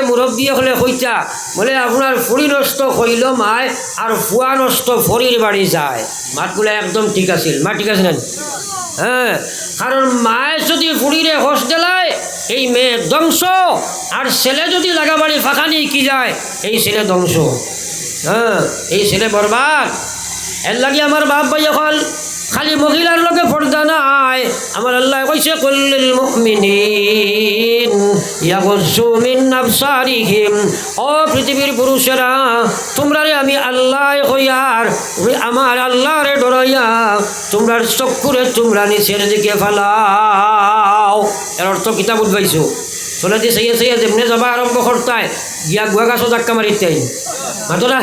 মুরব্বী হলে কইতা বলে আপনার ফুড়ি নষ্ট হইল মায় আর ফুয়া নষ্ট ফরির বাড়ি যায়। মাতগুলো একদম ঠিক আছিল, মা ঠিক আছে না? হ্যাঁ, কারণ মায় যদি ফুড়িরে হোস দেলায় এই মেয়ে ধ্বংস, আর ছেলে যদি লাগা বাড়ি ফাঁকা নিয়ে কি যায় এই ছেলে ধ্বংস। হ্যাঁ, এই ছেলে বরবাদ। এর লাগে আমার বাপ ভাই এখন খালি মহিলার লগে পর্দা নাই। আমার আল্লাহ কইছে কুল্লিল মুমিনিন ইয়াগুযু মিন আবসারিহিম, ও পৃথিবীর পুরুষেরা তোমরা রে আমি আল্লাহ কইয়ার আমার আল্লাহরে ডরাইয়া তোমরা চক্ষুরে তোমরা নিচের দিকে ফালাও। এর অর্থ কিতাব উদ্ভাইছো তোলা দিয়ে সেই সেই যেমনি যাবা আরম্ভ করতায় গিয়া গুয়া গাছও ধাক্কা মারিতাই মাতরা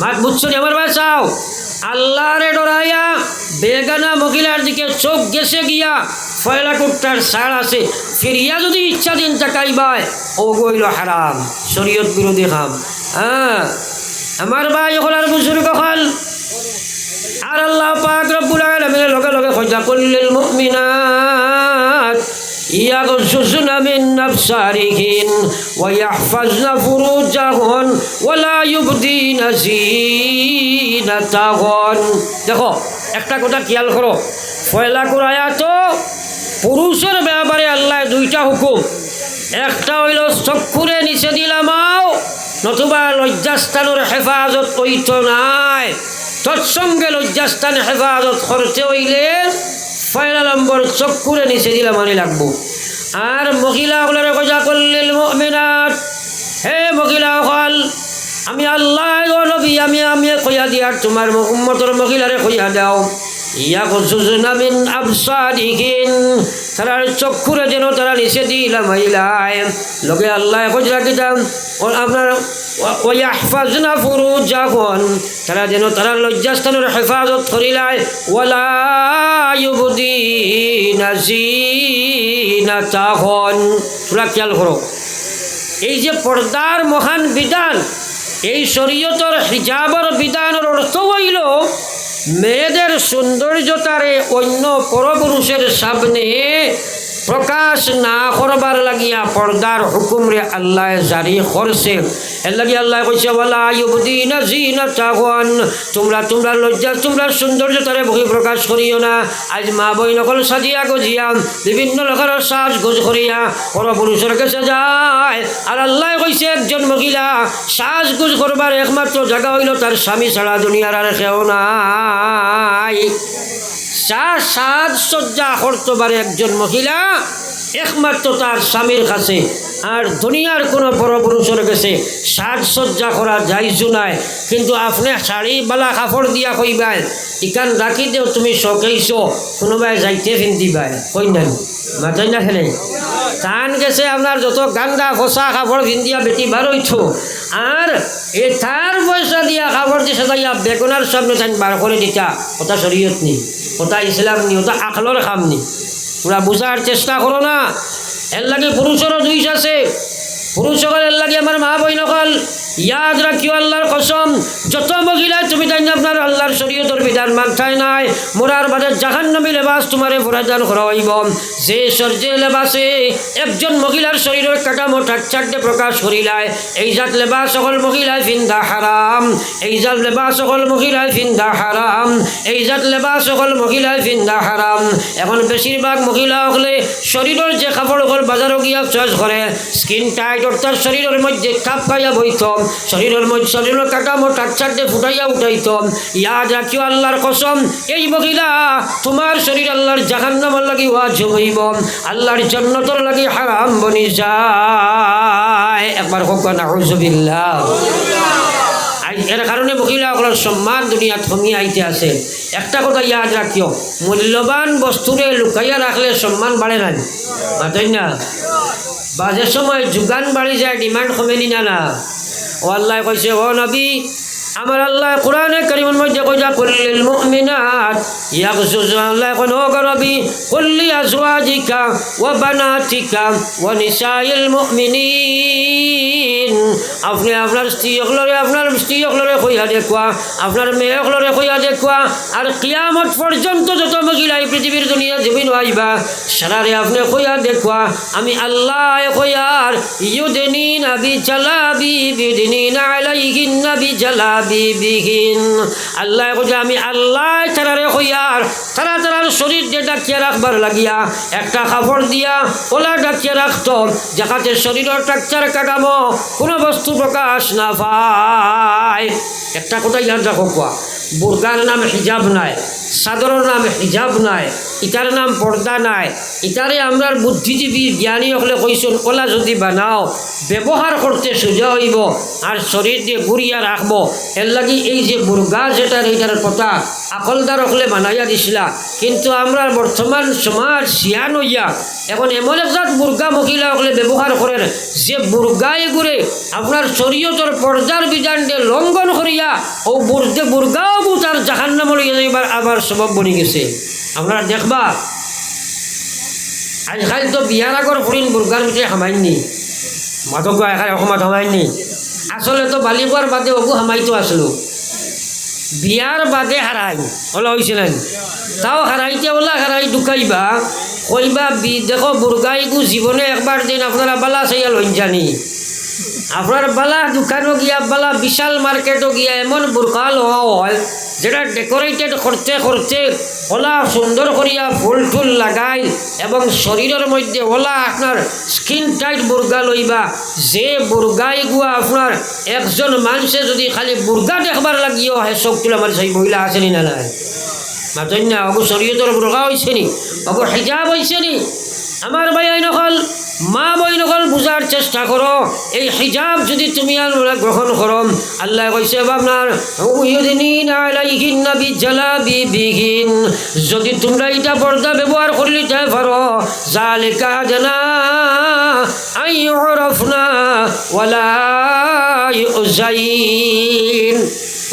মাত বুঝছো আমার ভাই চাও আল্লাহরে ডরাইয়া বেগানা মহিলার দিকে চোখ গেছে গিয়া ফয়লা কুট্টার সার আছে ফিরিয়া যদি ইচ্ছা দিন তাকাইবায় ও গইল হারাম, শরীয়ত বিরোধী কাম। হ্যাঁ, আমার ভাই এখন আর বুঝুর কখন আর আল্লাহ পাক রব্বুল আলামিনের লগে লগে কইতা কুল্লিল মুমিনাত ইয়াগুযুনা মিন আবসারিহিন ওয়া ইয়াহফাজনা ফুরুজাহুন ওয়া লা ইউবদিনা যিনাতাহুন। দেখো একটা কথা খেয়াল করো, ফয়লা কুরায়া তো পুরুষের ব্যাপারে আল্লাহ দুইটা হুকুম, একটা হইল চক্ষুরে নিচে দিলামাও নতুবা লজ্জাস্থানের হেফাজত হইতো নাই, তৎসঙ্গে লজ্জাস্থান হেফাজত করতে হইলে পয়লা নম্বর চক্ষুরে নিচে দিলাম মানে লাগবো। আর মহিলাগুলোর কথা কুল্লিল মুমিনাত, হে মহিলা হল আমি আল্লাহ নবী আমি কইয়া দিয়ার তোমার উম্মতের মহিলারে কইয়া দাও ইয়াগুযুনা মিন আবসারিহিন, তারার চক্ষুরে যেন তারা নিচে দিলাম মহিলায় লগে আল্লাহ কইরা দিতাম আপনার ওয়াহফাজনা ফুরুজাহুন, তারা যেন তারা লজ্জাস্থানের হেফাজত করিলায় ওয়ালা ইউবদিনা যিনাতাহুন। তোরা খেয়াল করো, এই যে পর্দার মহান বিধান, এই শরীয়তের হিজাবের বিধানের অর্থ হইল মেয়েদের সৌন্দর্যতারে অন্য পরপুরুষের সামনে প্রকাশ না করবার লাগিয়া পর্দার হুকুমরে আল্লাহ জারি করছে। এর লাগে আল্লাহ কইছে ওয়ালা ইউবদিনা যিনাতাহুন, তোমরা লজ্জা তোমরা সৌন্দর্যতারে বহি প্রকাশ করিও না। আজ মা বই নকল সাজিয়া গজিয়া বিভিন্ন লোকের সাজ গোজ করিয়া পরপুরুষের কাছে যায়। আর আল্লাহ কইছে একজন মহিলা সাজ গোজ করবার একমাত্র জায়গা হইল তার স্বামী ছাড়া দুনিয়ার আর কেউ নাই। সাজসজ্জা করতে পারে একজন মহিলা একমাত্র তার স্বামীর কাছে, আর দুনিয়ার কোনো পরপুরুষের কাছে সাজসজ্জা করা যাইজু নাই। কিন্তু আপনি শাড়ি বালা কাপড় দিয়া কইবাই ইকান রাখি দেও তুমি শোকেইছ কোনোবাই যাইতে ফিন্দিবাই কই নাই মাথাই না খেলে টান গেছে আপনার যত গান্দা ফসা কাপড় ফিন্দিয়া বেটি বার হইছ, আর এ তার পয়সা দিয়া কাপড় দিয়ে সাজাইয়া বেগুনার সামনে টাইম বার করে দিতা, ওটা শরীয়ত নেই, ওটা ইসলাম নেই, ওটা আকলর কাম নেই। তোরা বুঝার চেষ্টা করো না। এর লাগে পুরুষেরও দুইশ আছে, পুরুষ সকল এর লাগে আমার মা বই নকল ইয়াদ রাখিও আল্লাহর কসম যত মহিলা তুমি তাই আপনার আল্লাহর শরীয়তের বিধান মানতাই নাই মোরার বাদে জাহান্নামী লেবাস তোমারে পরিধান করা হইব। যে লেবাসে একজন মহিলার শরীরের কাঠামো ঠাট্টাটে প্রকাশ করিলায় এই জাত লেবাস সকল মহিলায় ফিন্দা হারাম, এই জাত লেবাস সকল মহিলায় ফিন্দা হারাম, এই জাত লেবাস সকল মহিলায় ফিন্দা হারাম। এখন বেশিরভাগ মহিলা হলে শরীরের যে কাপড় বাজারও গিয়া চয়েস করে স্কিন টাইট অর্থাৎ শরীরের মধ্যে কাপ খাইয়া বইতম, শরীরের মধ্যে শরীরের কাঠামো টাট্টাটে ফুটাইয়া উঠাইতম। ইয়াদ রাখিও আল্লাহর কসম এই মহিলা তোমার শরীর আল্লাহর জাহান্নামের লাগি ওয়াজিব হইব, আল্লাহর জান্নাতের লাগি হারাম বনি যায়। একবার হোক নাউযুবিল্লাহ। এর কারণে মহিলাগুলোর সম্মান দুনিয়া থমিয়ে আইতে আছে। একটা কথা ইয়াদ রাখিও, মূল্যবান বস্তুরে লুকাইয়া রাখলে সম্মান বাড়ে না, মাতই না। বাজের সময় যোগান বাড়ি যায়, ডিমান্ড কমেনি না না। ও আল্লাহ কইছে ও নবী আমার আল্লাহ কোরআনে কারীমের মধ্যে কইয়া কুল্লিল মুমিনাত ইয়াগযুজনা, আল্লাহ কোন ও নবী কুল্লি আজওয়াজিকা ওয়া বানাতিকা ওয়া নিসাইল মুমিনিন আপনি আপনার স্ত্রীসকলরে কইয়া দেখুয়া, আপনার মেয়েসকলরে কইয়া দেখুয়া, আর কিয়ামত পর্যন্ত যত মহিলা এই পৃথিবীর দুনিয়া জমিন আইবা সারারে আপনি কইয়া দেখুয়া, আমি আল্লাহ কইয়ার ইউদনিনা বিজালাবি বিদিনিনা আলাইহিন্না বিজালাবি বিহিন। আল্লাহ কইয়া আমি আল্লাহ তারারে কইয়ার তারার শরীর যে ডাকিয়া রাখবার লাগিয়া একটা কাপড় দিয়া ওলা ডাকিয়া রাখত, যাতে শরীরের টাকচার কাটামো কোনো বস্তু প্রকাশ না পায়। একটা কথা ইয়াদ রাখো, কোয়া বুরকার নাম হিজাব নাই, চাদরের নাম হিজাব নাই, ইটার নাম পর্দা নাই। ইটারে আমরার বুদ্ধিজীবী জ্ঞানী হলে কইসুন ওলা যদি বানাও ব্যবহার করতে সোজা হইব আর শরীর দিয়ে ঘুরিয়া রাখবো। এর লাগি এই যে বুর্গা যেটার এইটার কথা আকলদার হলে বানাইয়া দিছিলা, কিন্তু আমরা বর্তমান সমাজ শিয়ান হইয়া এখন এমন একটা বুর্গা মহিলা হলে ব্যবহার করেন যে বুর্গায় ঘুরে আপনার শরীয়তর পর্দার বিধান দিয়ে লঙ্ঘন করিয়া ও বুর্গাও তার জাহান্নাম লইয়া যাইবার আবার সবব বনি গেছে। আপনারা দেখবা আজকাল তো বিয়ার আগর ফুরিন বুর্গার ভিতরে হামাইনি, মাথক এখানে অসমত হামাইনি। আসলে তো বালিবার বাদে অগু হামাইতো আসলো, বিয়ার বাদে হারাই ওলা হয়েছে নাই, তাও হারাইতে ওলা হারাই ঢুকাইবা কইবা দেখো বুর্গাইগু জীবনে একবার দিন আপনারা বালা চাইয়া লইন জানি। আপনার বালা দোকানও গিয়া বালা বিশাল মার্কেটও গিয়া এমন বুর্কা লওয়া হয় যেটা ডেকোরেটেড করতে করতে ওলা সুন্দর করিয়া ফুল টুল লাগাই এবং শরীরের মধ্যে ওলা আপনার স্কিন টাইট বুর্গা লইবা, যে বুর্গাই গুয়া আপনার একজন মানুষে যদি খালি বুর্গা দেখবার লাগিও হে চোখ তুলে আমার সেই মহিলা আছে নি না নাই মাতন না অগু শরীয়তর বুর্গা হয়েছে নি, অগু হিজাব হয়েছে নি। আমার ভাই নকল মা বই নকল বুঝার চেষ্টা করো, এই হিজাব যদি তুমি গ্রহণ করো আল্লাহ কইছে আপনার যদি তোমরা এটা পর্দা ব্যবহার করলে যাই পারো জালিকা জানা আইয়ুরফনা ওয়ালা ইউজাইন,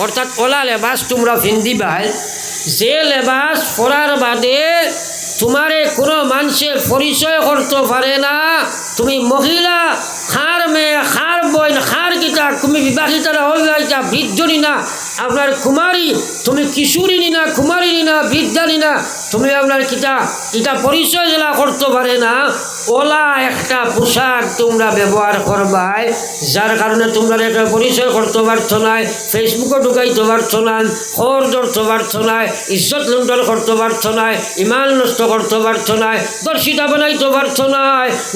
অর্থাৎ ওলা লেবাস তোমরা ফিন্দিবাই যে লেবাস পরার বাদে তোমারে কোনো মানুষে পরিচয় করতে পারে না তুমি মহিলা, খার মেয়ে, খার বই, খার কিতা, তুমি বিবাহিতা না অবিবাহিতা, বৃদ্ধনি না, আপনার কুমারী, তুমি কিশোরী না, কুমারী না, বৃদ্ধা না, তুমি আপনার কিতা এটা পরিচয় জেলা করতে পারে না, ওলা একটা পোশাক তোমরা ব্যবহার করবাই যার কারণে তোমরা একটা পরিচয় করতে পারছো না, ফেসবুকে ঢুকাইতে পারছো না, খবর ধরতে পারছো না, ইজ্জত লুণ্ঠন করতে পারছো না, ইমান নষ্ট করতে পারছো না, দর্শিতা বানাইতে পারছো না,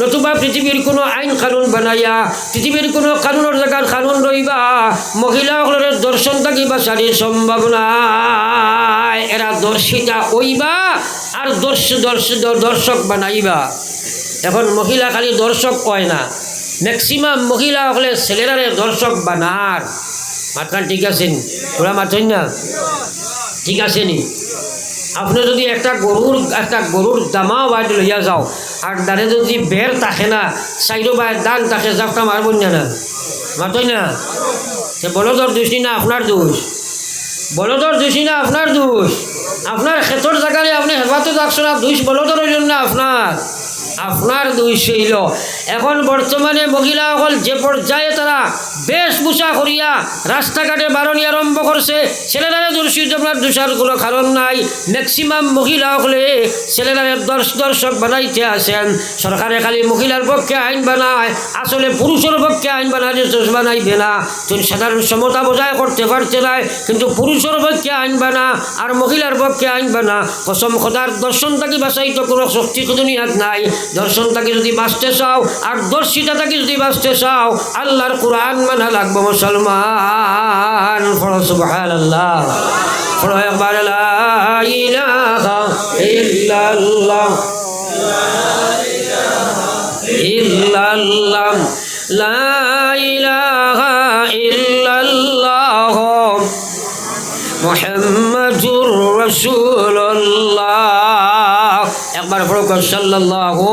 নতুবা পৃথিবীর কোনো আইন কানুন বানাইয়া পৃথিবীর কোনো কানুনের জায়গার কানুন রইবা মহিলাসকলের দর্শন থাকিবা সারি সম্ভব নাই। এরা দর্শিতা হইবা আর দর্শক বানাইবা। এখন মহিলা খালি দর্শক হয় না, ম্যাক্সিমাম মহিলা হলে ছেলেরারে দর্শক বানার। মাতখান ঠিক আছেন? ওরা মাতছেন না? ঠিক আছে নি? আপনি যদি একটা গরুর দামাও বাইরে লইয়া যাও আর দাঁড়ে যদি বের থাকে না, সাইডো বাইর দান থাকে, জাপটা মারবেন না, মাতই না? সে বলদর দোষ না আপনার দোষ, বলদর দোষ না আপনার দোষ, আপনার ক্ষেতর জায়গায় আপনি হেফাজত রাখছেন না, দোষ বলদর হইল না আপনার দোষ হইল। এখন বর্তমানে মহিলাসকল যে পর্যায়ে তারা বেশভূষা করিয়া রাস্তাঘাটে বারণী আরম্ভ করছে, ছেলেরা দর্শিত আপনার দোষার কোনো কারণ নাই। ম্যাক্সিমাম মহিলাসকলে ছেলেরা দর্শক বানাইতে আসেন। সরকারে খালি মহিলার পক্ষে আইন বানায়, আসলে পুরুষের পক্ষে আইন বানাইতে বানাইবে না। তুমি সাধারণ সমতা বজায় করতে পারছে না, কিন্তু পুরুষের পক্ষে আইন বানা আর মহিলার পক্ষে আইন বানা। কসম খোদার দর্শন থাকি বাঁচাইতে কোনো শক্তি দুনিয়াত নাই। দর্শন থাকি যদি বাঁচতে চাও আর দর্শিতা থাকি যদি বাঁচতে চাও আল্লাহর কোরআন মানা লাগবে মুসলমান। পড়ো সুবহানাল্লাহ, পড়ো একবার লা ইলাহা ইল্লাল্লাহ ইল্লাল্লাহ লা ইলাহা ইল্লাল্লাহ মুহাম্মাদুর রাসূলুল্লাহ। একবার পড়ো সাল্লাল্লাহু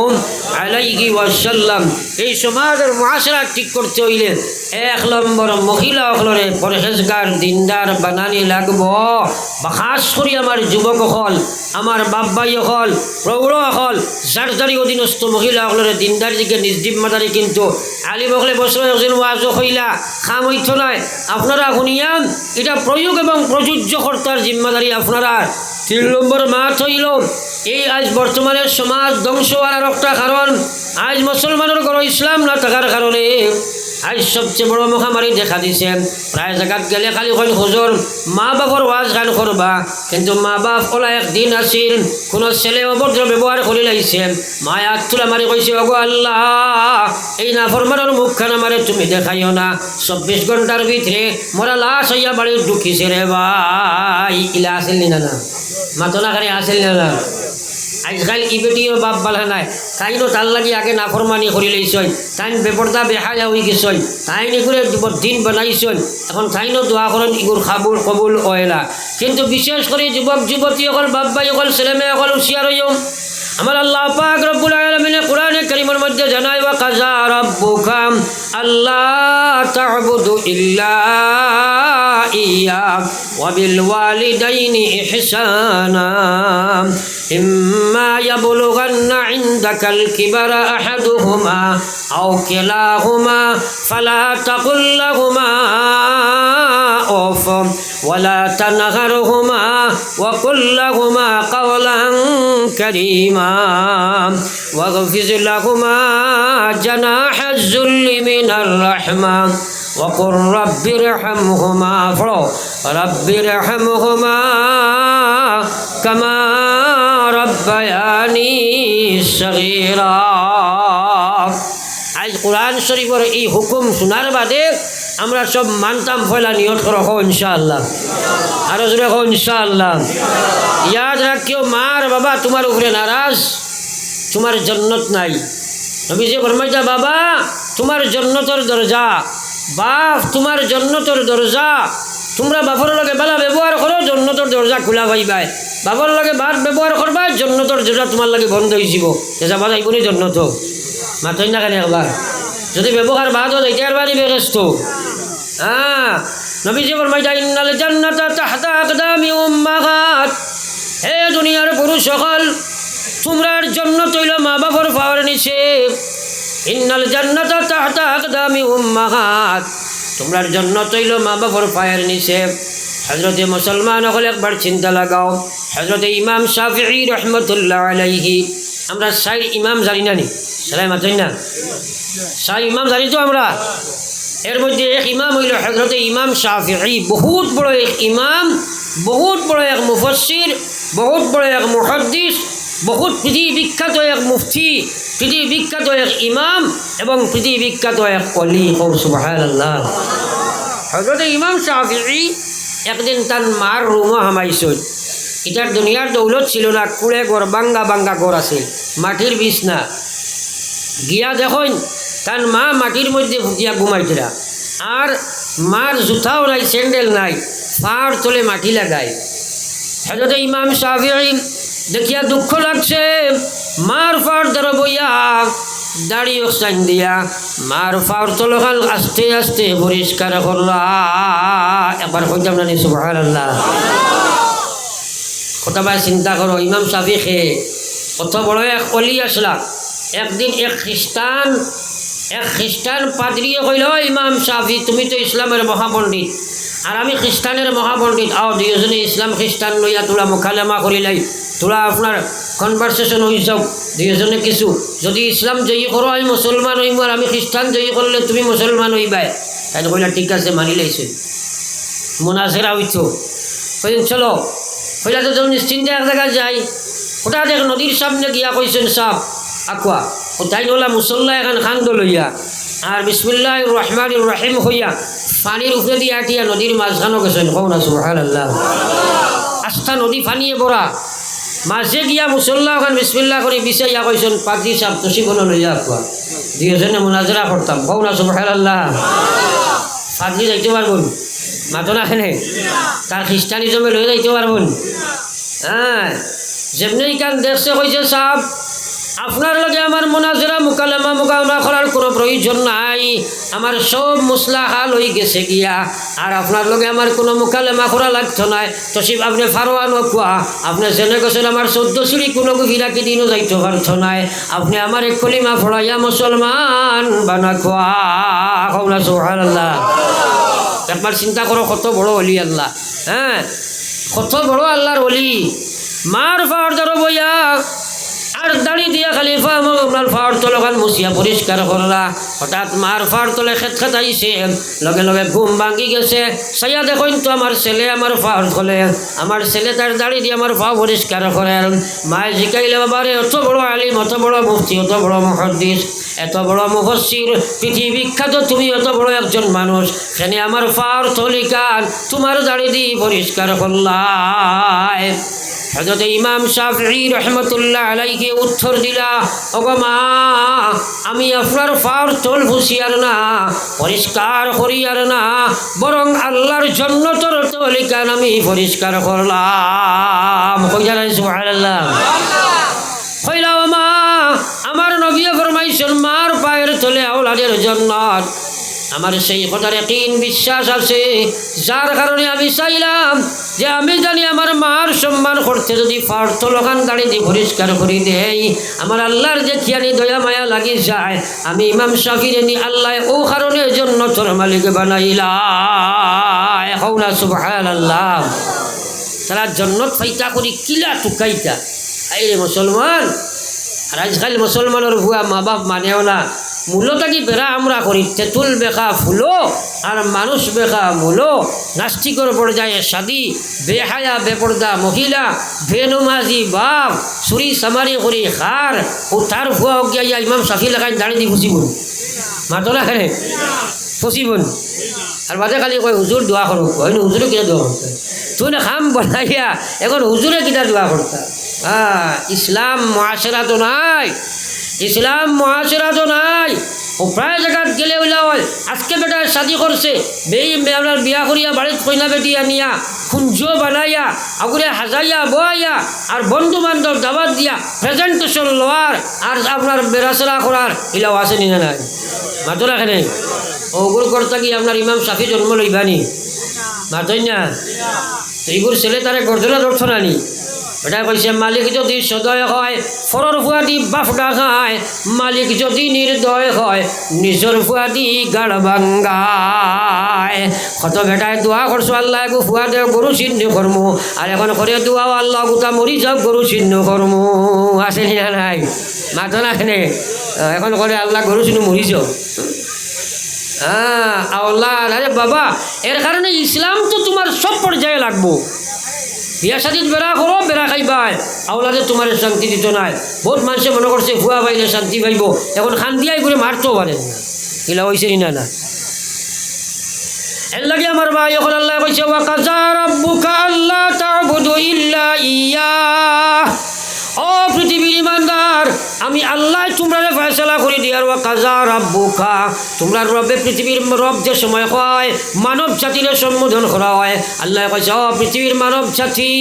আলাইহি ওয়াসাল্লাম। এই সমাজের মুআশারা ঠিক করতে হইলে 1 নম্বর মহিলা হলরে পরহেজগার দিনদার বানানি লাগব। বা খাস করে আমার যুবক হল, আমার বাব্বাই হল, প্রৌঢ় হল, যার অধীনস্থ মহিলা হলরে দিনদার দিকে নিজদিব মাদারি। কিন্তু আলিম হলে বছর একজন ওয়াজ হইলা খাম হইত নয়, আপনারা শুনিয়াম এটা প্রয়োগ এবং প্রযোজ্য কর্তার জিম্মাদারি আপনারা। 3 নম্বর মাত হইল এই আজ বর্তমানের সমাজ ধ্বংস হওয়ার একটা কারণ, আজ মুসলমানের ঘর ইসলাম না থাকার কারণে আজ সবচেয়ে বড় মহামারী দেখা দিছে। প্রায় জায়গাত গেলে খালি কইন হুজুর মা বাবার ওয়াজ গান করবা, কিন্তু মা বাপ ওলা একদিন আসিল কোনো ছেলে অভদ্র ব্যবহার করে লাইছে, মায়া তুলা মারি কইছে ওগো আল্লাহ এই নাফরমানের মুখখান আমারে তুমি দেখাইও না, 24 ঘন্টার ভিতরে মোরা লাশ হইয়া বাড়ি ঢুকিছে রে ভাই। ইলা আসেল না না মাতলা করে আসেল না। আজকাল ই বেটিও বাপ বালা নাই, তাইনো তার লাগি আগে নাফরমানি করি লইছই, তাইন বেপরদা বেহায়া হয়ে গেছই, তাইন এগুলো দিন বানাইছই, এখন তাইনো দোয়া করেন ইগুর খাবুল কবুল হয় না। কিন্তু বিশেষ করে যুবক যুবতী অকল বাপ ভাই অকল ছেলে মেয়ে অকল হুঁশিয়ার হইও। আমার আল্লাহ পাক রব্বুল আলামিন কোরআনে কারীমের মধ্যে জানায় ওয়া কাযা রাব্বুকা আল্লা তা'বুদু ইল্লা ইয়্যা ওয়া বিল ওয়ালিদাইনি ইহসানা ইম্মা ইয়াবলুগান্না ইনদাকাল কিবারা আহাদুহুমা আও কিলাহুমা ফালা তাকুল লাহুমা উফ ওয়ালা তানহারহুমা ওয়া কুল লাহুমা কাওলান কারীমা واغفر لهما جناح الذل من الرحمة وقل رب ارحمهما رب ارحمهما كما ربياني صغيرا। আজ কোরআন শরীফের এই হুকুম শোনার বাদে আমরা সব মানতাম ফয়লা নিয়ত করো ইনশাআল্লাহ, আরো জোরে কো ইনশাআল্লাহ। ইয়াদ রাখিও মার বাবা তোমার উপরে নারাজ, তোমার জন্নত নাই। নবীজি ফরমাইতা বাবা তোমার জন্নতর দরজা, বাপ তোমার জন্নতর দরজা, তোমরা বাপর লগে বেলা ব্যবহার করো জন্নতর দরজা খোলা পাইবাই, বাপর লগে বাদ ব্যবহার করবা জন্নতর দরজা তোমার লাগে বন্ধ হয়ে যাব, যাবা যাইবনি জন্নত মাতই না কেন একবার যদি ব্যবহার বাদ হয় এটার বাড়ি বেরেস্ত। হ্যাঁ নবীজি ফরমাইতা ইন্নাল জান্নাতা তাহতা আকদামি উম্মাহাত, হে দুনিয়ার পুরুষ সকল তোমরার জন্নত হইল মা বাবার পাওয়ার নিচে। ইন্নাল জান্নাতা তাহতা আকদামি উম্মাহাত, তোমরার জন্নত হইল মা বাবার পায়ের নিচে। হযরতে মুসলমান হলে একবার চিন্তা লাগাও, হযরতে ইমাম শাফিঈ রহমতুল্লাহ আলাইহি, আমরা 4 ইমাম জানি না নি সালাই মাতই না 4 ইমাম জানি তো আমরা, এর মধ্যে এক ইমাম হইল হযরতে ইমাম শাফিঈ, বহুত বড় এক ইমাম, বহুত বড় এক মুফাসসির, বহুত বড় এক মুহাদ্দিস, বহুত পৃথিবী বিখ্যাত এক মুফতি, পৃথিবী বিখ্যাত এক ইমাম এবং পৃথিবী বিখ্যাত এক ওলি। সুবহানাল্লাহ। হযরত ইমাম শাফিঈ একদিন তার মার রুমে হামাইছিল, এটার দুনিয়ার দৌলত ছিল না, কুড়ে ঘর বাঙ্গা বাঙ্গা ঘর আছে, মাটির বিছনা। গিয়া দেখুন তার মা মাটির মধ্যে ফুটিয়া ঘুমাইছিলা, আর মার জুতাও নাই, স্যান্ডেল নাই, পার তলে মাটি লাগায়। হযরত ইমাম শাফিঈ দেখিয়া দুঃখ লাগছে, মার ফার ধর বইয়া দাড়ি অস্তান দিয়া মার ফার তলখাল আস্তে আস্তে পরিষ্কার করলা। একবার কইতাম না সুবহানাল্লাহ। কতবার চিন্তা করো, ইমাম শাফিঈ কত বড় এক অলি আসলা। একদিন এক খ্রিস্টান পাদ্রীয়ে কইল, ইমাম শাফিঈ তুমি তো ইসলামের মহাপণ্ডিত আর আমি খ্রিস্টানের মহাপণ্ডিত, আও দুইজনে ইসলাম খ্রিস্টান লইয়া তোলা মোকালেমা করিলাই, তোলা আপনার কনভারসেশন হয়ে যাও দুইজনে কিছু, যদি ইসলাম জয়ী করো আমি মুসলমান হইম, আর আমি খ্রিস্টান জয়ী করলে তুমি মুসলমান হইবাই। তাই কইলা ঠিক আছে মানি লাইছে, মোনাজেরা হইতো। কইলেন চলো, কইলা তো তুমি নিশ্চিন্তে এক জায়গায় যাই। হঠাৎ এক নদীর সামনে গিয়া কইছেন সাপ আকুয়া, ও তাই নোলা মুসল্লা এখন খান্দ লইয়া আর বিসমিল্লাহির রহমানির রহিম হইয়া পানির উপরে দিয়ে আটিয়া নদীর মাঝখানো গেছেন। কও না সুবহানাল্লাহ। আস্থা নদী পানিয়ে ভরা, মাঝে গিয়া মুসল্লা ওখান বিসমিল্লাহ করে বিছাইয়া কইছেন পাদ্রী সাহেব তসিবন লইয়া আকুয়া, দুইজনে মুনাজরা করতাম। কও না সুবহানাল্লাহ। পাদ্রী যাইতে পারবেন মাতো না খেনে, তার খ্রিস্টানিজমে লয়ে যাইতে পারবেন। হ্যাঁ যেমনি কান দেখছে কইছে সাহেব আপনার লগে আমার মোনাজেরা মুকালেমা মুকামা করার কোনো প্রয়োজন নাই, আমার সব মশলা হাল হয়ে গেছে গিয়া, আর আপনার লগে আমার কোনো মুকালেমা করা লাগতো নাই। তো শিব আপনি ফারোয়ান কুয়া আপনি জেনে গেছেন আমার 14 সিঁড়ি কোনো গিরাকি দিনও যাইতে পারতো নাই, আপনি আমার এক কলিমা ফড়াইয়া মুসলমান বানা খোয়া কওনা সুবহানাল্লাহ। একবার চিন্তা করো কত বড় অলি আল্লাহ, হ্যাঁ কত বড় আল্লাহর অলি। মার ফাওয়ার ধরো বইয়া আর দাড়ি দিয়া খালি আপনার ফাওয়ার তলখান মুছিয়া পরিষ্কার করলা, হঠাৎ মার ফাওয়ার তলে খেত খেতাইছে, লগে লগে ঘুম ভাঙি গেছে। সাইয়া দেখুন তো আমার ছেলে আমার ফাওয়ার তলে, আমার ছেলে তার দাড়ি দিয়ে আমার ফাও পরিষ্কার করেন। মায়ে শিখাইলে বাবারে অত বড় আলিম, অত বড় মুফতি, অত বড় মুহাদ্দিস, এত বড় মুফাসসির, পৃথিবী বিখ্যাত তুমি অত বড় একজন মানুষ, সেখানে আমার ফাওয়ার তলিকান তোমার দাড়ি দিয়ে পরিষ্কার করলাই। হযরত ইমাম শাফিঈ রহমতুল্লাহ আলাইহি উত্তর দিলা, ওগো মা আমি আপনার ফাওয়ার তল ভুসিয়ার না পরিষ্কার করিয়ার না, বরং আল্লাহর জন্নতর তলিকান আমি পরিষ্কার করলাম। কইলা সুবহানাল্লাহ। কইলা ও মা আমার নবী ফরমাইছেন মার পায়ের তলে আওলাদের জান্নাত। আমার সেই কথার ইয়াকিন বিশ্বাস আছে, যার কারণে আমি চাইলাম যে আমি জানি আমার মার সম্মান করতে যদি ফাওয়ার তলখান দাড়ি দিয়ে পরিষ্কার করে দেই, আমার আল্লাহর যে কিয়ানি দয়া মায়া লাগি যায়, আমি ইমাম শাফিঈ নি আল্লাহ ও কারণে জান্নাতের মালিক বানাইলা। কওনা সুবহানাল্লাহ। তারা জান্নাত ফাইতা করি কিলা টুকাইতা। এই মুসলমান, আর আজকাল মুসলমানের ভুয়া মা বাপ মানেও না, মূলত কি বেড়া আমরা করি তেঁতুল বেখা ফুলো আর মানুষ বেখা মূলো। নাস্তিকর পর্যায়ে সাদি বেহায়া বেপর্দা মহিলা, বেনমাজি বাপ, চুরি চামারি কৰি খার, ও তার ভুয়া গিয়া ইমাম শাফি লেখায় দাঁড়ি দি ফুচিবন মাতলা খেলে ফচিবন। আর বাদে খালি কয় হুজুর দোয়া করুক, হয়নি হুজুরে কিনা দোয়া করতে তুই না খাম বনাইয়া এখন হুজুরে কিনা দোয়া করতা। ইসলাম মুআশারা তো নাই, ইসলাম মুআশারা তো নাই। ও প্রায় জায়গাত গেলে ওইলা হয় আজকে বেটা শাদি করছে, আপনার বিয়া করিয়া বাড়িত কইনা বেটি আনিয়া কুঞ্জ বানাইয়া আগুরে হাজাইয়া বয়াইয়া আর বন্ধু বান্ধব দাবাত দিয়া প্রেজেন্টেশন লওয়ার আর আপনার বেড়াচেরা করার ইলাও আছে নি না নাই মাতলা খেলে। ওগুলো করতে কি আপনার ইমাম শাফি জন্ম লইবানি মাতই না, এইগুলো ছেলে তারে গর্জনা দর্শনা নি। এটা কইছে মালিক যদি সদয় হয় ফরর ফুয়াদি বাফডা খায়, মালিক যদি নির্দয় হয় নিজর ফুয়াদি গাড় ভাঙ্গায়। কত বেটায় দোয়া করছো আল্লাহ একু ফুয়া দেও গরু চিহ্ন কর্ম, আর এখন করে দোয়াও আল্লাহ গোটা মরি যাও গরু চিহ্ন কর্ম। আছে না নাই মাথো না এখানে এখন করে আল্লাহ গরু চিহ্ন মরি যাও। আল্লাহ আরে বাবা, এর কারণে ইসলাম তো তোমার সব পর্যায়ে লাগবো। বিয়া শাদিত বেড়া করো, বেড়া খাইবাই, আওলাদে তোমার শান্তি দিত নাই। বহুত মানুষে মনে করছে ভুয়া পাইলে শান্তি পাইব, এখন খান দিয়াই করে মারতেও পারেন না, এলা হয়েছে না না। এর লাগে আমার ভাই এখন আল্লাহ কইছে ওয়া কাযা রাব্বুকা আল্লা তা'বুদু ইল্লা ইয়্যাহ। ও পৃথিবীর ইমানদার, আমি আল্লাহ তোমরা ফয়সালা করে দিয়ার। ওয়া কাযা রাব্বুকা, তোমরা রবে পৃথিবীর রব যে সময় হয় মানব জাতির সম্বোধন করা হয়, আল্লাহ কইছে ও পৃথিবীর মানব জাতি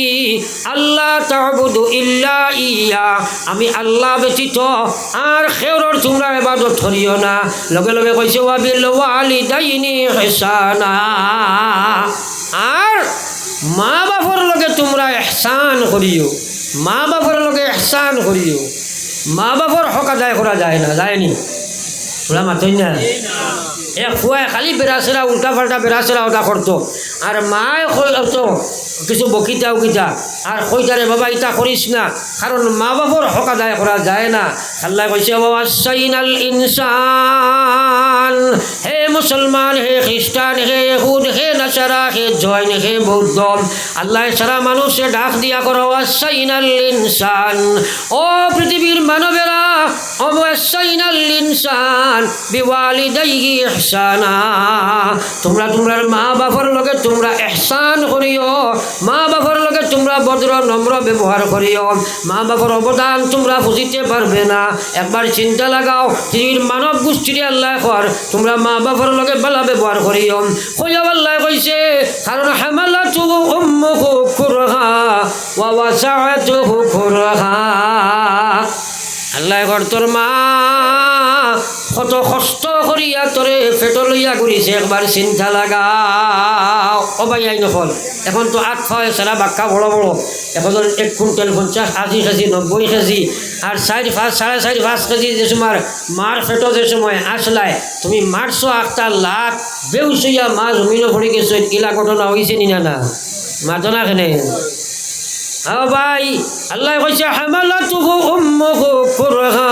আল্লাহ তা'বুদু ইল্লা ইয়্যাহ, আমি আল্লাহ ব্যতীত আর খেউরর তোমরা ইবাদত করিও না। লগে লগে কইছে ওয়া বিল ওয়ালিদাইনি ইহসানা, আর মা বাবার লগে তোমরা ইহসান করিও, মা বাবার লগে ইহসান করিও। মা বাবার হক আদায় করা যায় না, যায়নি ওরা মাতই না। এক ফুয়ায় খালি বেড়াচেরা উল্টা পাল্টা বেড়াচেরা ওটা করতো, আর মায় তো কিছু বকিতা উকিতা আর কইতারে বাবা ইটা করিস না, কারণ মা বাবার হক আদায় করা যায় না। আল্লাহ কইছে ওয়াসাইনাল ইনসান, হে মুসলমান, হে খ্রিস্টান, হে ইহুদ, হে নাসারা, হে জৈন, হে বৌদ্ধ, আল্লাহ সারা মানুষে ডাক দিয়া করো ওয়াসাইনাল ইনসান, ও পৃথিবীর মানবেরা, ওয়াসাইনাল ইনসান বিওয়ালিদাইহি ইহসানা, তোমরা তোমার মা বাবার লগে তোমরা ইহসান করিও, মা বাবার লগে তোমরা ভদ্র নম্র ব্যবহার করিও। মা বাবার অবদান তোমরা বুঝিতে পারবে না, একবার চিন্তা লাগাও পৃথিবীর মানব গোষ্ঠীর আল্লাহ কর তোমরা মা বাবার লগে ভালো ব্যবহার করিও। কইয়া আল্লাহ কইছে কারণ হামালাতু উম্মুহু কুরহা ووسعته كرها আল্লাহ ঘর তোর মা কত কষ্ট করিয়া তোরে পেট লইয়া ঘুরিছে, একবার চিন্তা লাগাও। ও ভাই আই নকল এখন তো 8 হয় সারা বাক্কা বড় বড়, এখন 1 কুইন্টাল 50 80 কেজি 90 কেজি আর 4-5 4.5 কেজি যে তোমার মার পেটো যে সময় আসলায় তুমি মারছো 8 লাখ বেউসইয়া মা জমিনও পড়ে গেছো, ইলা ঘটনা হয়েছে নি না? মাতো না কেনে ভাই আল্লাহ কইছে হামালাতুহু উম্মুহু কুরহা,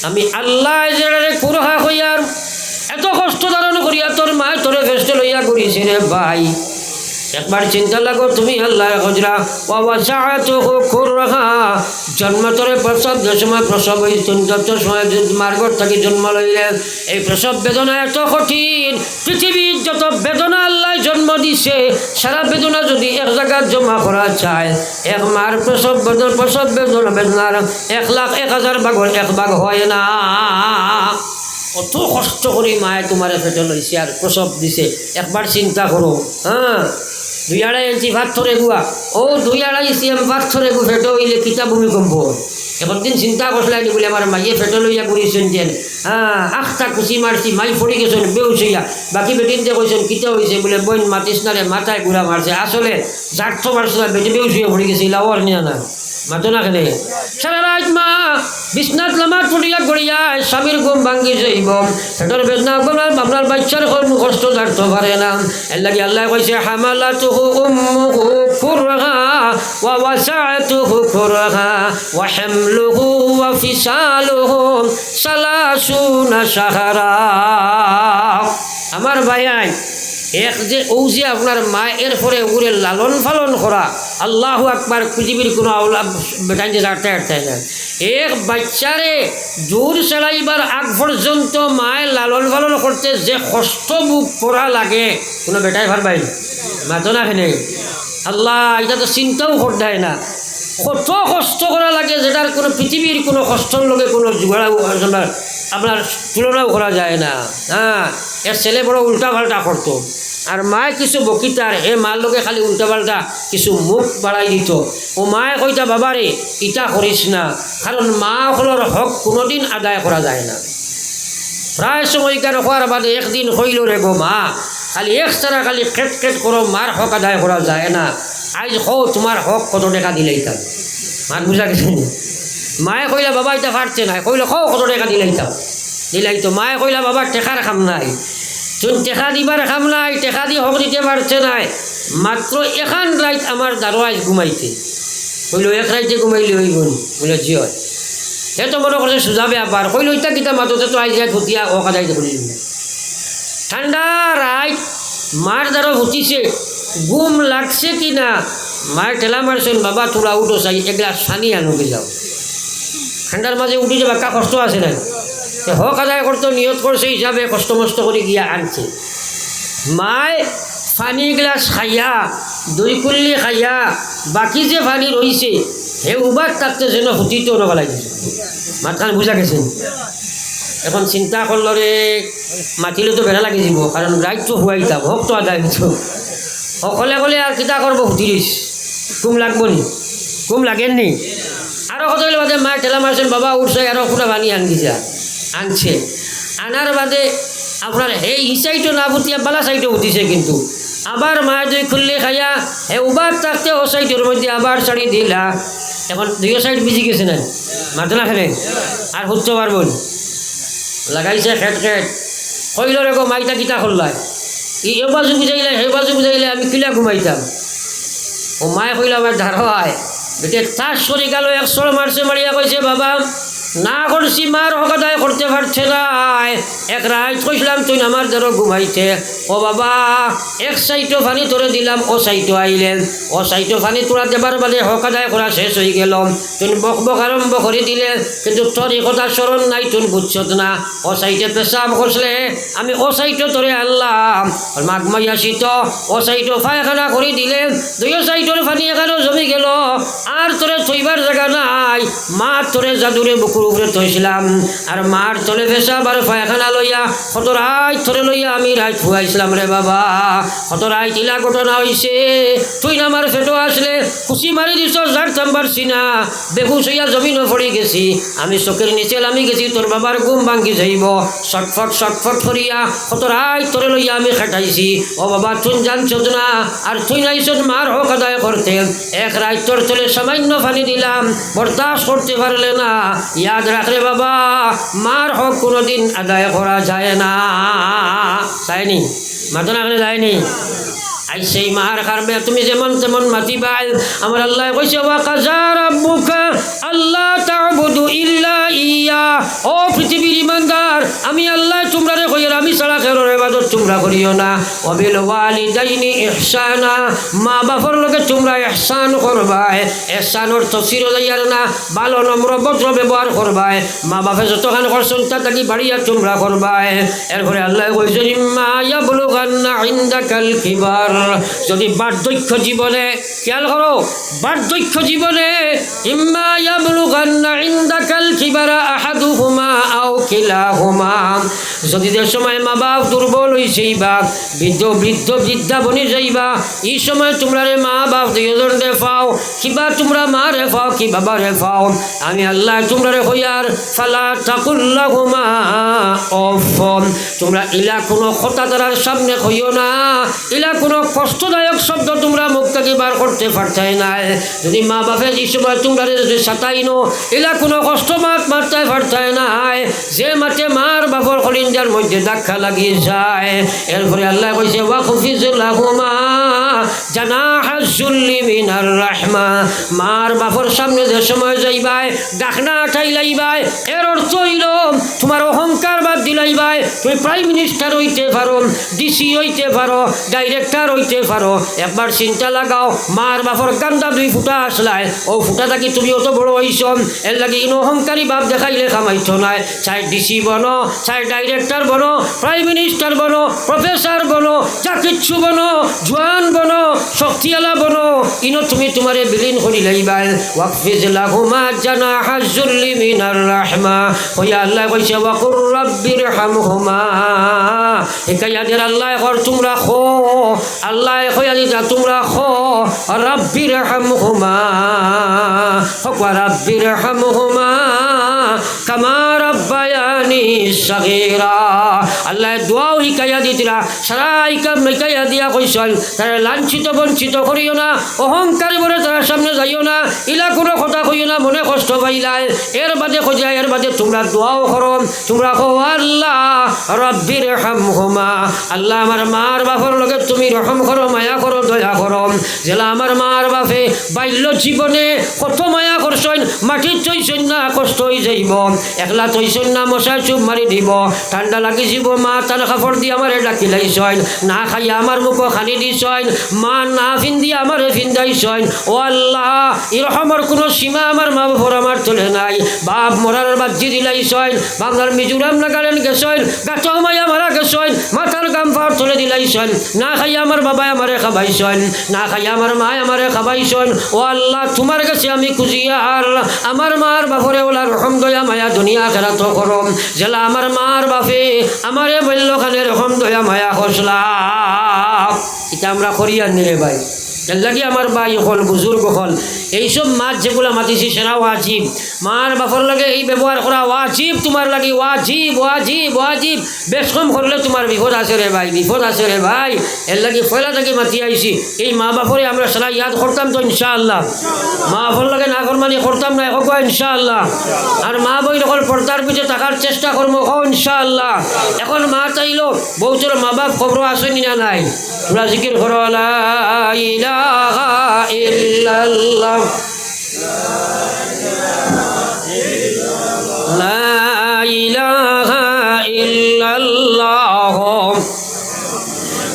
আমি আল্লাহ যেটারে কুরহা কইয়ার এত কষ্ট ধারণ করিয়া তোর মা তোরে ফেস্ট লইয়া করিছে রে ভাই। একবার চিন্তা লাগো তুমি আল্লাহ হজরা ওয়াসাআতুহু কুরহা, জন্ম তোরে প্রসব যে সময় প্রসব হইতেন যত সময় মার্গর থেকে জন্ম লইলে এই প্রসব বেদনা এত কঠিন, পৃথিবীর যত বেদনা আল্লাহ জন্ম দিছে সারা বেদনা যদি এক জায়গায় জমা করা চায়, এক মার প্রসব বেদনার 1,01,000 ভাগের 1 ভাগ হয় না। অত কষ্ট করে মায়ে তোমার পেটে লইছে আর প্রসব দিছে, একবার চিন্তা করো। হ্যাঁ 2-2.5 ইঞ্চি পাথরে গুয়া, ও 2-2.5 CM পাথরে গু ফেটো হইলে কিতা ভূমিকম্প। এখন দিন চিন্তা করলাইনি বলে আমার মাইয়ে ফেটো লইয়া করিছেন যেন, হ্যাঁ 8টা কুচি মারছি মাই পড়ি গেছেন বেউসইয়া, বাকি বেটিন যে কইছেন কিতা হয়েছে বলে বইন মাতিস না রে, মাথায় ঘুরা মারছে, আসলে জার্থ মারছে বেটি বেউসইয়া পড়ে গেছে, লাওয়ার নিয়ে না মাতো না কেনে। সারা রাত মা বিছনাত লামাত পড়িয়া গড়িয়া স্বামীর ঘুম ভাঙ্গি যাইব, সেটার বেদনা আপনার বাচ্চার কষ্ট জানতে পারে না। এর লাগে আল্লাহ কইছে হামালাতুহু উম্মুহু কুরহা ওয়া ওয়াসাআতুহু কুরহা ওয়া হামলুহু ওয়া ফিসালুহু 30 শাহরা। আমার ভাইয়াই এক যে ও যে আপনার মা এর পরে উড়ে লালন পালন করা, আল্লাহু আকবার, পৃথিবীর কোনো আওলা বেটাই যে আটতে না। এক বাচ্চারে জোর চালাইবার আগ পর্যন্ত মায়ের লালন পালন করতে যে কষ্ট বুক করা লাগে কোনো বেটাই ভাববাই মাতো না খেনে। আল্লাহ এটা তো চিন্তাও করতে না, কত কষ্ট করা লাগে যেটার কোনো পৃথিবীর কোনো কষ্টর লগে কোনো জোগাড়াও আপনার তুলনাও করা যায় না। হ্যাঁ এর ছেলে বড় উল্টা পাল্টা করতো, আর মায়ে কিছু বকিতার হে মার লোকে খালি উল্টা পাল্টা কিছু মুখ বাড়াই দিত। ও মায়ে কইতা বাবারে ইটা করিস না, কারণ মা হলোর হক কোনোদিন আদায় করা যায় না। প্রায় সময় কেন হওয়ার বাদে একদিন হইল রে গো মা, খালি একসারা খালি কেট করো, মার হক আদায় করা যায় না। আজ হো তোমার হক কত টাকা দিলেইতাম, মার বুঝা গেছে। মায়ে কইলা বাবা এটা পারছে না, কইলে হো কত টাকা দিলাইতো। মায়ে কইলা বাবা টেকার খাম নাই, তুমি টেকা দিবার খাম নাই, টেকা দিয়ে হক দিতে পারছে নাই, মাত্র 1 রাত আমার দারোয়াজ ঘুমাইতে কইল, 1 রাইতে ঘুমাইলে হইব বলে জি হয়। সে তো মনে করছে সুজাবে আবার কইল ইটা কিতা মাততে তো আইজ ভুতিয়া ও কাদাইতে বলি। ঠান্ডা রাত মার দ্বারা ভুতিছে, ঘুম লাগছে কি না, মায়ের ঠেলা মারছেন বাবা তোরা উঠো চাই 1 গ্লাস পানি আনুকে যাও। ঠান্ডার মাঝে উঠি যাবা কা কষ্ট আছে না, হক আদায় করতে নিয়ত করছে হিসাবে কষ্ট মষ্ট করে গিয়া আনছে। মায় পানি গ্লাস খাইয়া 2 কুল্লি খাইয়া বাকি যে পানি রয়েছে হে উবার থাকতে যেন হুতিতেও নগলাই দিছে। মাতখান বুঝা গেছেন। এখন চিন্তা করল রে মাতিলে তো বেড়া লাগি যাব, কারণ রাইত তো হুয়াইতাম হক তো আদায় দিত। অকলে কলে আর কিতা করবো হুতিরিস, ঘুম লাগবো নি, ঘুম লাগেন নি। আরও কত বাদে মায়ের ঠেলা মারছেন বাবা উঠছে, আরও পুরা পানি আনছে। আনার বাদে আপনার এই সাইডও না ফুটিয়া বালা সাইডও উঠিছে, কিন্তু আবার মায়ের 2 খুললে খাইয়া হে উবার থাকতে ও সাইডের মধ্যে আবার ছাড়ি দিলা। এখন 2 সাইড বিজি গেছে না, মারতে না খেলে আর হুঁচতে পারবেন লাগাইছে খেট কইল রে গো মাইটা কিতা করলাই, ই এ বাজু বুঝাইলে হে বাজু বুঝাইলে আমি কিলা ঘুমাইতাম। ও মায়ে কইল আমার ধারোয় বেটে তাস সরি গেল, 100 মারছে, মারিয়া কইছে বাবা না করছি মার হক আদায় করতে পারছে না। 1 রাত কইছিলাম তুই আমার দ্বারা ঘুমাইতে, ও বাবা 1 সাইডও পানি তোরে দিলাম, ও সাইডও আইলেন, ও সাইডও পানি তোরা দেবার বাদে হক আদায় করা শেষ হয়ে গেল, তুমি বক আরম্ভ করে দিলে, কিন্তু তোর এই কথা স্মরণ নাই, তুমি বুঝছত না। ও সাইডে পেশাব করলে আমি ও সাইডও তোরে আনলাম, মাঘ মাই আসি তো ও সাইডও পায়খানা করে দিলে, 2 সাইডের পানি এখানেও জমি গেল, আর তোরে থইবার জায়গা নাই। মা তোরে জাদুরে বুকুর উপরে থইছিলাম, আর মার তলে পেশাব আর পায়খানা লইয়া কত রাত ধরে লইয়া আমি রাত খুয়াইছি। ইসলাম রে বাবা কত রায় তিলা ঘটনা হয়েছে তুই না আমার ফেটো আসলে খুশি মারি দিছ যার পারছি না বেহুশ হইয়া জমিনও পড়ে গেছি আমি চোখের নিচে নামি গেছি তোর বাবার ঘুম ভাঙ্গি যাইব ছটফট করিয়া কত রায় তোরে লইয়া আমি খাটাইছি ও বাবা তুই জানছ না আর তুই নাইছ মার হক আদায় করতে এক রায় তোর চলে সামান্য পানি দিলাম বরদাস্ত করতে পারলে না ইয়াদ রাখলে বাবা মার হক কোনোদিন আদায় করা যায় না যায়নি মাতো না যায়নি আই সেই মার কারণে তুমি যেমন তেমন মাতিবাই আমার আল্লাহ কইছে ওয়া কাযা রাব্বুকা আল্লাহ তা'বুদু ইল্লা ইয়া ও পৃথিবীর ইমানদার আমি আল্লাহ তোমরারে কইরা আমি ছাড়া কারোর ইবাদত তোমরা করিও না ওয়া বিল ওয়ালিদাইনি ইহসানা মা বাবার লগে তোমরা ইহসান করবাই ইহসানের তফসির যাইয়ার না ভালো নম্র ভদ্র ব্যবহার করবাই মা বাপে যতখান করছেন তাকে বাড়িয়া তোমরা করবাই এরপরে আল্লাহ কইছে ইম্মা ইয়াবলুগান্না ইনদাকাল কিবার যদি বার্ধক্য জীবনে খেয়াল করো বার্ধক্য জীবনে ইম্মা ইয়াবলুগান্না ইনদাকাল কিবারা আহাদুহুমা আও কিলাহুমা যদি যে সময় মা বাপ দুর্বল হইছে বা বৃদ্ধা বনি যাইবা এই সময় তোমরা রে মা বাপ দুইজন রে পাও কিবা তোমরা মা রে পাও কি বাবা রে পাও আমি আল্লাহ তোমরা রে হইয়ার ফালা তাকুল্লাহুমা অফ তোমরা ইলা কোনো কথা দ্বারার সামনে কইও না ইলা কোনো কষ্টদায়ক শব্দ তোমরা মুখ থেকে বার করতে পারতাই না যদি মা বাপে এই সময় তোমরা যদি সাতাইনো এলা কোনো কষ্ট মারতে পারতাই না যে মাঠে মার বাপর কলিঞ্জার মধ্যে ধাক্কা লাগিয়ে যায় এরপরে আল্লাহ কইছে ওয়াকুফিজুল লাহুমা জানাহাজ যুল্লি মিনার রাহমা মার বাপর সামনে যে সময় যাইবাই ডাকনা ঠাই লাইবাই এর অর্থ হইল তোমার অহংকার বাদ দিলাইবাই তুমি প্রাইম মিনিস্টার হইতে পারো ডিসি হইতে পারো ডাইরেক্টর হইতে পারো একবার চিন্তা লাগাও মার বাপর গান্দা দুই ফুটা আসলাই ও ফুটাটা কি তুমি অত বড় হইছ এর লাগে ইন অহংকারী বাপ দেখাইলে খামাইছ নাই চাই ডিসি বনো চাই ডাইরেক্টর বনো প্রাইম মিনিস্টার বনো প্রফেসর বনো যা কিচ্ছু বনো জোয়ান বনো শক্তিওয়ালা বনো ইনো তুমি তোমারে বিলীন করি লাইবাই ওয়াকফিজ লাহুমা জানাহাজ যুল্লি মিনার রাহমা ওয়া আল্লাহ কইছে ওয়াকুর রাব্বিরহামহুমা একাইয়াদের আল্লাহ কর তোমরা খো আল্লাহ কইয়া দিতা তোমরা খো রাব্বিরহামহুমা ওয়া রাব্বিরহামহুমা কামা রাব্বায়ানি সগীরা আল্লাহ দোয়াও হিকাইয়া দিতরা সারাই কাম হিকাইয়া দিয়া কইছেন তারা লাঞ্ছিত বঞ্চিত করিও না অহংকারী বলে তার সামনে যাইও না ইলা কোনো কথা কইও না মনে কষ্ট পাইলাই এর বাদে কইয়া এর বাদে তোমরা দোয়াও করো তোমরা কো আল্লাহ রাব্বিরহামহুমা আল্লাহ আমার মার বাপর লগে তুমি রহম করো মায়া করো দয়া করো জেলা আমার মার বাপে বাল্য জীবনে কত মায়া করছেন মাটির চইছেন না কষ্ট হয়ে যাইব একলা চইছেন না মশাই চুপ মারি দিব ঠান্ডা লাগি যাব মা তার কাপড় দিয়ে আমার ডাকি লাইছেন না খাইয়া আমার মুখ খালি দিছেন মা না ফিন্দি আমার ফিন্দাইছেন ও আল্লাহ এরকমের কোনো সীমা আমার মা বাপর আমার চলে নাই বাপ মরার বাজি দিলাইছেন বাংলার মিজোরাম নাগালেন গেছেন গাছও মায়া মারা গেছেন মাথার গাম পাওয়ার তুলে দিলাইছেন না খাইয়া আমার বাবা আমারে খাবাইছেন না খাইয়া আমার মা আমারে খাবাইছেন ও আল্লাহ তোমার কাছে আমি খুঁজিয়া আর আমার মার বাপরে ওলা রকম দয়া মায়া দুনিয়া খেলা তো করম জেলা আমার মার বাপে আমারে বললখানে রকম দয়া মায়া খসলা এটা আমরা করিয়া নিলে ভাই এর লাগে আমার ভাই হল বুজুর্গ হল এইসব মাছ যেগুলো মাতিছি সেরা ওয়াজিব মার বাপর লাগে এই ব্যবহার করা ওয়াজিব তোমার লাগে ওয়াজিব ওয়াজিব ওয়াজিব বেশ কম করলে তোমার বিপদ আছে রে ভাই বিপদ আছে রে ভাই এর লাগে পয়লা থেকে মাতি আইছি এই মা বাপরে আমরা সারা ইয়াদ করতাম তো ইনশাআল্লাহ মা বাপর লাগে না করমানি করতাম না এখন ইনশাআল্লাহ আর মা বই যখন পর্দার পিছিয়ে থাকার চেষ্টা করবো ইনশাআল্লাহ এখন মা চাইলো বহুতর মা বাপ খবর আসেনি না নাই তোমরা জিকির করো লা ইলাহা ইল্লাল্লাহ লা ইলাহা ইল্লাল্লাহ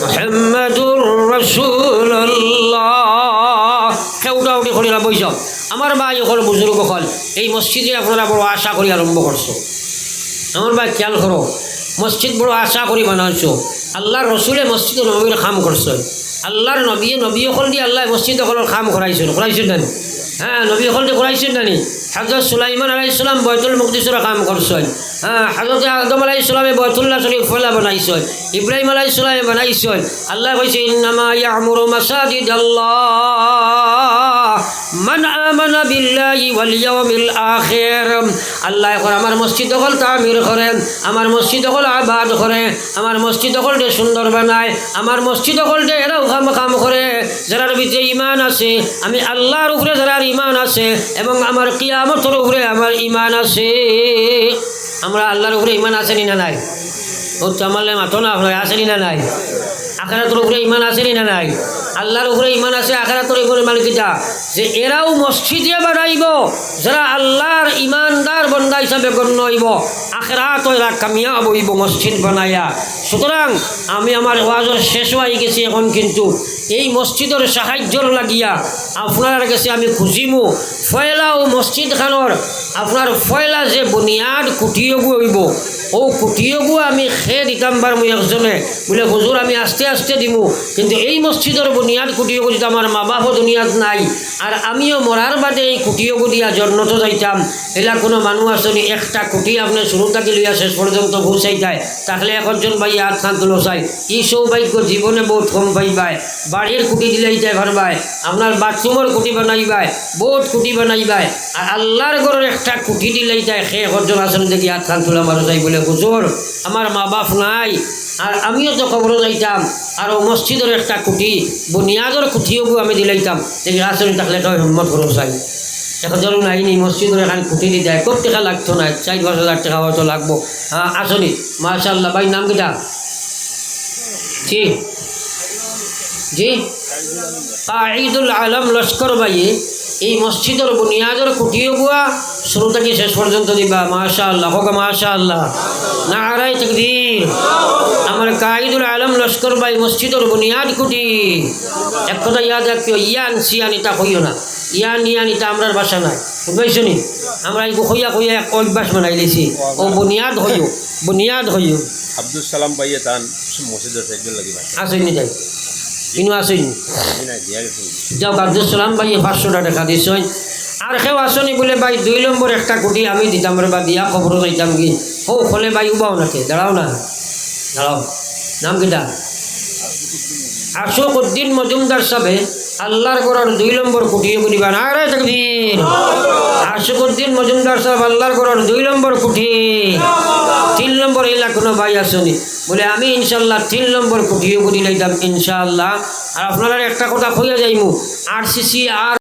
মুহাম্মাদুর রাসূলুল্লাহ কেউটা উঠে করিলা বইস আমার ভাই হল বুজুর্গ হল এই মসজিদে আপনারা বড় আশা করি আরম্ভ করছো আমার ভাই খেয়াল করো মসজিদ বড় আশা করি বানাইছো আল্লাহর রসুলে মসজিদে নবীর কাম করছো আল্লাহর নবী হল দিয়ে আল্লাহ মসজিদ হলের কাম করাইছেন করাইছেন জানি হ্যাঁ নবী হল দিয়ে করাইছেন জানি হযরত সুলাইমান আলাইহিস সালাম বাইতুল মুকদ্দিসের কাম করছেন। হ্যাঁ, হযরত আদম আলাইহিস সালামে বাইতুল্লাহ শরীফ ফলা বানাইছেন, ইব্রাহিম আলাইহিস সালামে বানাইছেন। আল্লাহ কইছে ইন্নামা ইয়ামুরু মাসাজিদাল্লাহ মান আমানা বিল্লাহি ওয়াল ইয়াউমিল আখির। আল্লাহ এখন আমার মসজিদ হল তামির করেন, আমার মসজিদ হল আবাদ করে, আমার মসজিদ হলটে সুন্দর বানায়, আমার মসজিদ হলটে এরাও কাম করে যারার ভিতরে ইমান আছে, আমি আল্লাহর উপরে যারার ইমান আছে এবং আমার কিয়ামতের উপরে আমার ইমান আছে। আমরা আল্লাহর উপরে ইমান আছেনি না নাই? ও চামালে মাথো না হয়, আসেনি না নাই? আখিরাতের উপরে ইমান আসেনি না নাই? আল্লাহর উপরে ইমান আছে, আখিরাতের উপরে মালিকিটা যে এরাও মসজিদে বানাইব যারা আল্লাহর ইমানদার বন্দা হিসাবে গণ্য হইব, আখিরাত এরা কামিয়াব হইব মসজিদ বানাইয়া। সুতরাং আমি আমার ওয়াজের শেষ হয়ে গেছি এখন, কিন্তু এই মসজিদের সাহায্যর লাগিয়া আপনার কাছে আমি খুঁজিমু ফয়লা ও মসজিদ খানোর আপনার ফয়লা যে বুনিয়াদ কুটিয়গু হইব, ও কুটিয়গু আমি খেয়ে দিতাম বার মুই একজনে বলে হুজুর আমি আস্তে আস্তে দিমু, কিন্তু এই মসজিদের বুনিয়াদ কুটিয়গু যদি আমার মা বাপও দুনিয়াত নাই আর আমিও মরার বাদে এই কুটিয়গু দিয়া জন্নত যাইতাম, এলা কোনো মানুষ আসনি একটা কুটি আপনি শুরু থাকি লইয়া শেষ পর্যন্ত পৌঁছাই যায়, তাহলে একজন ভাই হাত খান তুলো চাই। এই সৌভাগ্য জীবনে বহুত কম পাইবাই। বাড়ির কুটি দিলেই যায় ভারবাই, আপনার বাথরুমের কুটি বানাইবাই, বহুত কুটি বানাইবাই, আর আল্লাহর ঘরের একটা কুটি দিলেই যায় সে একজন আসন দেখি হাত খান তোলা মারো যাই বলে হুজুর আমার মা বাপ নাই আর আমিও তো খবর যাইতাম আর ও মসজিদের একটা কুটি বুনিয়াদের কুটিও আমি দিলাইতাম, দেখি আসন থাকলে তো হিম্মত করো চাই। এখন ধরুন আইনি মসজিদের এখানে কুটি দিতে হয়, কোটি টাকা লাগতো না, 4-5 হাজার টাকা হয়তো লাগবো। হ্যাঁ আসনি মাশাআল্লাহ। ভাই নাম কিটা? জি জি কাঈদুল আলম লস্কর ভাই এই মসজিদের বুনিয়াদের কুটিও গুয়া শুরু থেকে শেষ পর্যন্ত দিবা। মাশাআল্লাহ, হোক মাশাআল্লাহ, নারায়ে তাকবীর। আমার কাঈদুল আলম লস্কর ভাই মসজিদের বুনিয়াদ কুটি। এক কথা ইয়াদ রাখিও, ইয়ান সিয়ানিতা কইও না, ইয়ান ইয়ানিতা আমরার ভাষা নাই, বুঝবাইছো নি? আমরা এই কইয়া কইয়া এক অভ্যাস বানাই লেছি, ও বুনিয়াদ হইও, বুনিয়াদ হইও। আব্দুল সালাম ভাইয়ে তান মসজিদের একজন লাগিবা আসেনি তাই ইনু আসেনি যাও আব্দুল সালাম ভাই 500 টাকা দিছ। আর কেউ আসনি বলে ভাই 2 নম্বর একটা কোটি আমি দিতাম রে বা দিয়া খবর যাইতাম কি ও ফলে ভাই উবাও নাকি দাঁড়াও না, দাঁড়াও। নাম কিটা? আশুকুদ্দিন মজুমদার সাহেব আল্লাহর ঘরের 2 নম্বর কুটিও করিবা। নারায়ে তাকবীর। আশুকুদ্দিন মজুমদার সাহেব আল্লাহর ঘরের 2 নম্বর কুটি। 3 নম্বর এলা কোনো ভাই আসনি বলে আমি ইনশাল্লাহ 3 নম্বর কুটিও করি লাইতাম ইনশাআল্লাহ। আর আপনারা একটা কথা কইয়া যাইমু, RCC আর